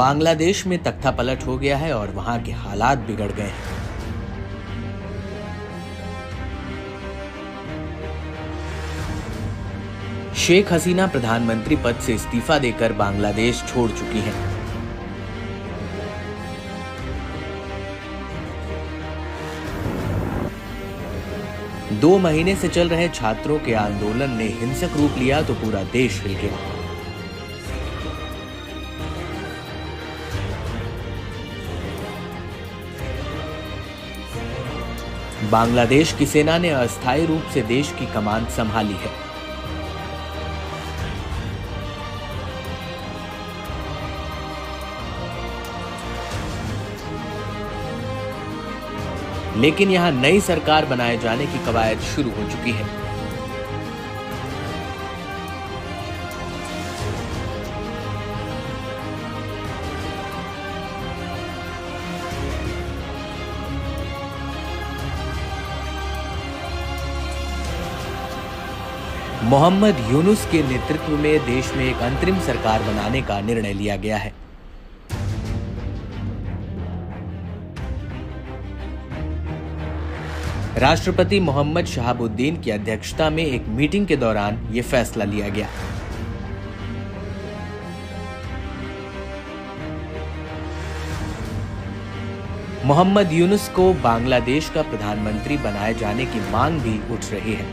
बांग्लादेश में तख्तापलट हो गया है और वहां के हालात बिगड़ गए हैं। शेख हसीना प्रधानमंत्री पद से इस्तीफा देकर बांग्लादेश छोड़ चुकी हैं। दो महीने से चल रहे छात्रों के आंदोलन ने हिंसक रूप लिया तो पूरा देश हिल गया। बांग्लादेश की सेना ने अस्थायी रूप से देश की कमान संभाली है। लेकिन यहां नई सरकार बनाए जाने की कवायद शुरू हो चुकी है। मोहम्मद यूनुस के नेतृत्व में देश में एक अंतरिम सरकार बनाने का निर्णय लिया गया है। राष्ट्रपति मोहम्मद शहाबुद्दीन की अध्यक्षता में एक मीटिंग के दौरान यह फैसला लिया गया। मोहम्मद यूनुस को बांग्लादेश का प्रधानमंत्री बनाए जाने की मांग भी उठ रही है।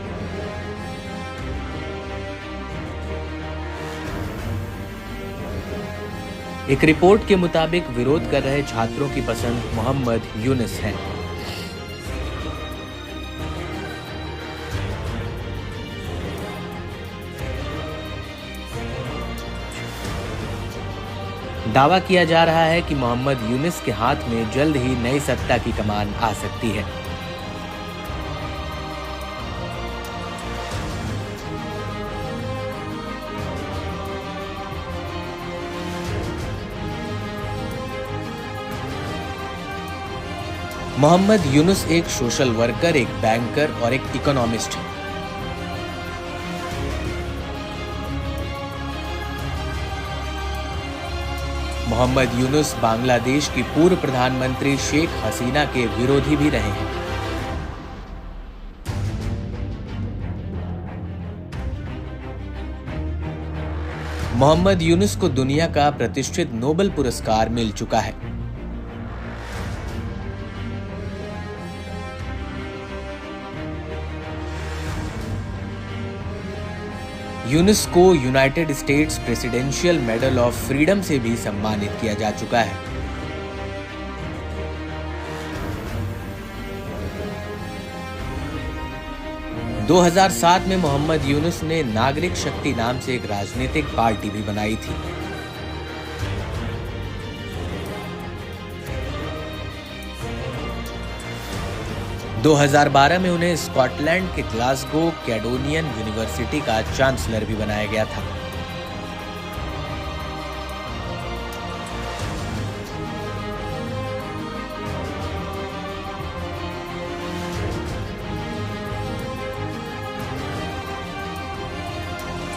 एक रिपोर्ट के मुताबिक विरोध कर रहे छात्रों की पसंद मोहम्मद यूनुस है। दावा किया जा रहा है कि मोहम्मद यूनुस के हाथ में जल्द ही नई सत्ता की कमान आ सकती है। मोहम्मद यूनुस एक सोशल वर्कर, एक बैंकर और एक इकोनॉमिस्ट है। मोहम्मद यूनुस बांग्लादेश की पूर्व प्रधानमंत्री शेख हसीना के विरोधी भी रहे हैं। मोहम्मद यूनुस को दुनिया का प्रतिष्ठित नोबेल पुरस्कार मिल चुका है। यूनुस को United states presidential medal of freedom से भी सम्मानित किया जा चुका है। – 2007 में मोहम्मद यूनुस ने नागरिक शक्ति नाम से एक राजनीतिक पार्टी भी बनाई थी। – 2012 में उन्हें स्कॉटलैंड के ग्लासगो कैडोनियन यूनिवर्सिटी का चांसलर भी बनाया गया था।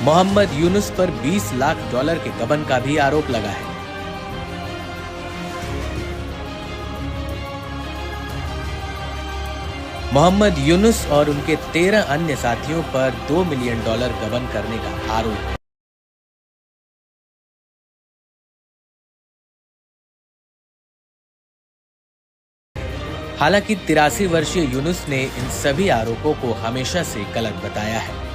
मोहम्मद यूनुस पर $20 लाख के गबन का भी आरोप लगा है। मोहम्मद यूनुस और उनके 13 अन्य साथियों पर $2 मिलियन गबन करने का आरोप है। हालांकि 83 वर्षीय यूनुस ने इन सभी आरोपों को हमेशा से गलत बताया है।